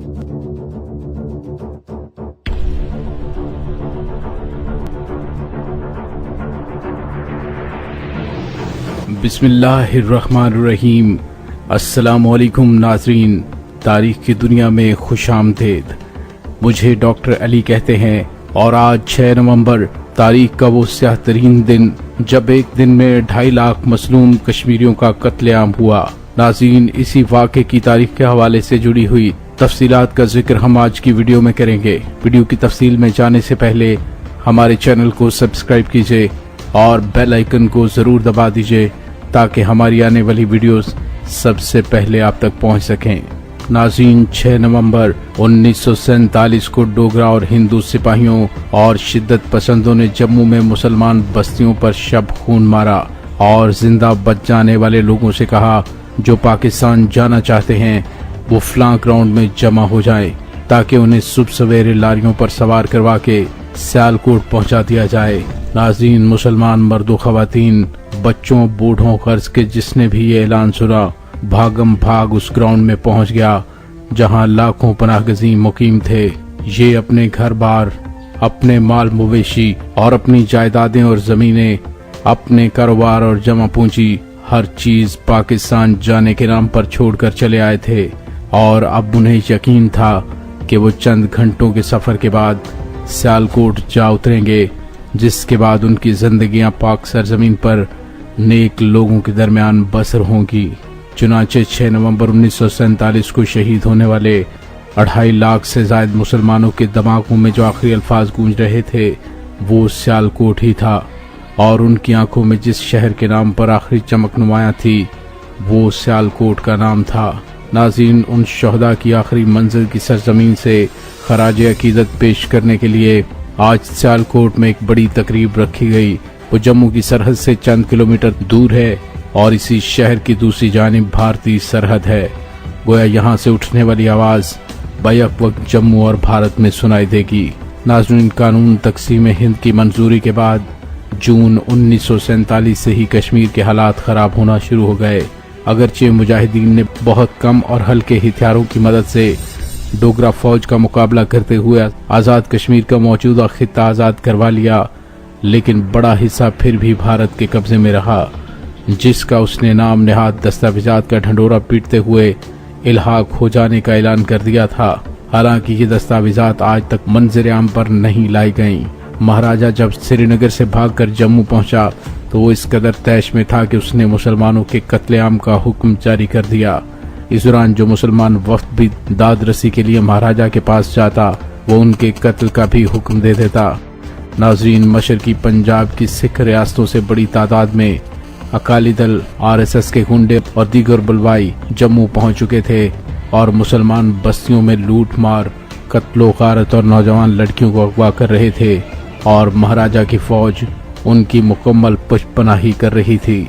بسم اللہ الرحمن الرحیم۔ السلام علیکم ناظرین، تاریخ کی دنیا میں خوش آمدید۔ مجھے ڈاکٹر علی کہتے ہیں اور آج 6 نومبر تاریخ کا وہ سیاہ ترین دن جب ایک دن میں 2.5 لاکھ مظلوم کشمیریوں کا قتل عام ہوا۔ ناظرین، اسی واقعے کی تاریخ کے حوالے سے جڑی ہوئی تفصیلات کا ذکر ہم آج کی ویڈیو میں کریں گے۔ ویڈیو کی تفصیل میں جانے سے پہلے ہمارے چینل کو سبسکرائب کیجئے اور بیل آئیکن کو ضرور دبا دیجئے تاکہ ہماری آنے والی ویڈیوز سب سے پہلے آپ تک پہنچ سکیں۔ ناظرین، 6 نومبر 1947 کو ڈوگرا اور ہندو سپاہیوں اور شدت پسندوں نے جموں میں مسلمان بستیوں پر شب خون مارا اور زندہ بچ جانے والے لوگوں سے کہا جو پاکستان جانا چاہتے ہیں وہ فلاں گراؤنڈ میں جمع ہو جائیں تاکہ انہیں صبح سویرے لاریوں پر سوار کروا کے سیالکوٹ پہنچا دیا جائے۔ ناظرین، مسلمان مرد و خواتین، بچوں، بوڑھوں، غرض کے جس نے بھی یہ اعلان سنا بھاگم بھاگ اس گراؤنڈ میں پہنچ گیا جہاں لاکھوں پناہ گزین مقیم تھے۔ یہ اپنے گھر بار، اپنے مال مویشی اور اپنی جائیدادیں اور زمینیں، اپنے کاروبار اور جمع پونجی، ہر چیز پاکستان جانے کے نام پر چھوڑ کر چلے آئے تھے، اور اب انہیں یقین تھا کہ وہ چند گھنٹوں کے سفر کے بعد سیالکوٹ جا اتریں گے، جس کے بعد ان کی زندگیاں پاک سرزمین پر نیک لوگوں کے درمیان بسر ہوں گی۔ چنانچہ 6 نومبر 1947 کو شہید ہونے والے 2.5 لاکھ سے زائد مسلمانوں کے دماغوں میں جو آخری الفاظ گونج رہے تھے وہ سیالکوٹ ہی تھا، اور ان کی آنکھوں میں جس شہر کے نام پر آخری چمک نمایاں تھی وہ سیالکوٹ کا نام تھا۔ ناظرین، ان شہداء کی آخری منزل کی سرزمین سے خراج عقیدت پیش کرنے کے لیے آج سیالکوٹ میں ایک بڑی تقریب رکھی گئی۔ وہ جموں کی سرحد سے چند کلومیٹر دور ہے اور اسی شہر کی دوسری جانب بھارتی سرحد ہے۔ گویا یہاں سے اٹھنے والی آواز بیک وقت جموں اور بھارت میں سنائی دے گی۔ ناظرین، قانون تقسیم ہند کی منظوری کے بعد جون 1947 سے ہی کشمیر کے حالات خراب ہونا شروع ہو گئے۔ اگرچہ مجاہدین نے بہت کم اور ہلکے ہتھیاروں کی مدد سے ڈوگرا فوج کا مقابلہ کرتے ہوئے آزاد کشمیر کا موجودہ خطہ آزاد کروا لیا، لیکن بڑا حصہ پھر بھی بھارت کے قبضے میں رہا، جس کا اس نے نام نہاد دستاویزات کا ڈھنڈورا پیٹتے ہوئے الحاق ہو جانے کا اعلان کر دیا تھا۔ حالانکہ یہ دستاویزات آج تک منظر عام پر نہیں لائی گئیں۔ مہاراجہ جب سری نگر سے بھاگ کر جموں پہنچا تو وہ اس قدر طیش میں تھا کہ اس نے مسلمانوں کے قتل عام کا حکم جاری کر دیا۔ اس دوران جو مسلمان وفد بھی داد رسی کے لیے مہاراجہ کے پاس جاتا وہ ان کے قتل کا بھی حکم دے دیتا۔ ناظرین، مشرقی پنجاب کی سکھ ریاستوں سے بڑی تعداد میں اکالی دل، RSS کے گنڈے اور دیگر بلوائی جموں پہنچ چکے تھے اور مسلمان بستیوں میں لوٹ مار، قتل و غارت اور نوجوان لڑکیوں کو اغوا کر رہے تھے، اور مہاراجہ کی فوج ان کی مکمل پشت پناہی کر رہی تھی۔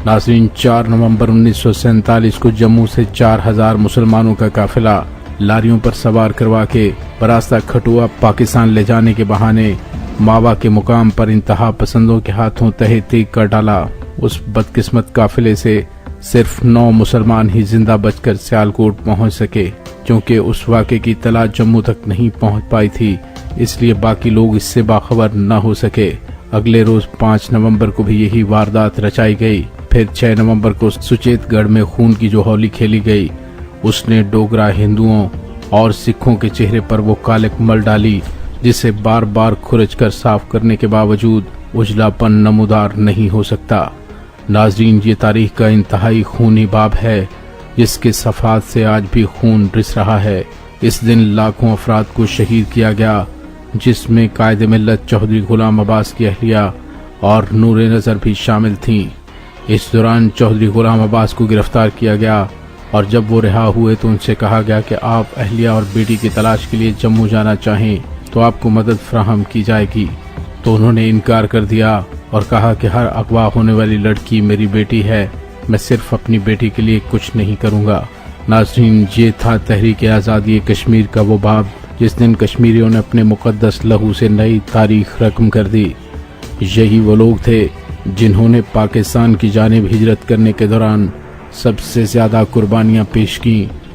ناظرین، 4 نومبر 1947 کو جموں سے 4000 مسلمانوں کا قافلہ لاریوں پر سوار کروا کے براستہ کھٹوا پاکستان لے جانے کے بہانے ماوا کے مقام پر انتہا پسندوں کے ہاتھوں تہہ تیگ کر ڈالا۔ اس بدقسمت قافلے سے صرف 9 مسلمان ہی زندہ بچ کر سیالکوٹ پہنچ سکے، کیونکہ اس واقعے کی اطلاع جموں تک نہیں پہنچ پائی تھی، اس لیے باقی لوگ اس سے باخبر نہ ہو سکے۔ اگلے روز 5 نومبر کو بھی یہی واردات رچائی گئی۔ پھر 6 نومبر کو سچیت گڑھ میں خون کی جو ہولی کھیلی گئی اس نے ڈوگرا ہندوؤں اور سکھوں کے چہرے پر وہ کالک مل ڈالی جسے بار بار کھرچ کر صاف کرنے کے باوجود اجلا پن نمودار نہیں ہو سکتا۔ ناظرین، یہ تاریخ کا انتہائی خونی باب ہے جس کے صفحات سے آج بھی خون رس رہا ہے۔ اس دن لاکھوں افراد کو شہید کیا گیا، جس میں قائد ملت چودھری غلام عباس کی اہلیہ اور نور نظر بھی شامل تھیں۔ اس دوران چودھری غلام عباس کو گرفتار کیا گیا، اور جب وہ رہا ہوئے تو ان سے کہا گیا کہ آپ اہلیہ اور بیٹی کی تلاش کے لیے جموں جانا چاہیں تو آپ کو مدد فراہم کی جائے گی، تو انہوں نے انکار کر دیا اور کہا کہ ہر اغوا ہونے والی لڑکی میری بیٹی ہے، میں صرف اپنی بیٹی کے لیے کچھ نہیں کروں گا۔ ناظرین، یہ تھا تحریک آزادی کشمیر کا وہ باب جس دن کشمیریوں نے اپنے مقدس لہو سے نئی تاریخ رقم کر دی۔ یہی وہ لوگ تھے جنہوں نے پاکستان کی جانب ہجرت کرنے کے دوران سب سے زیادہ قربانیاں پیش کیں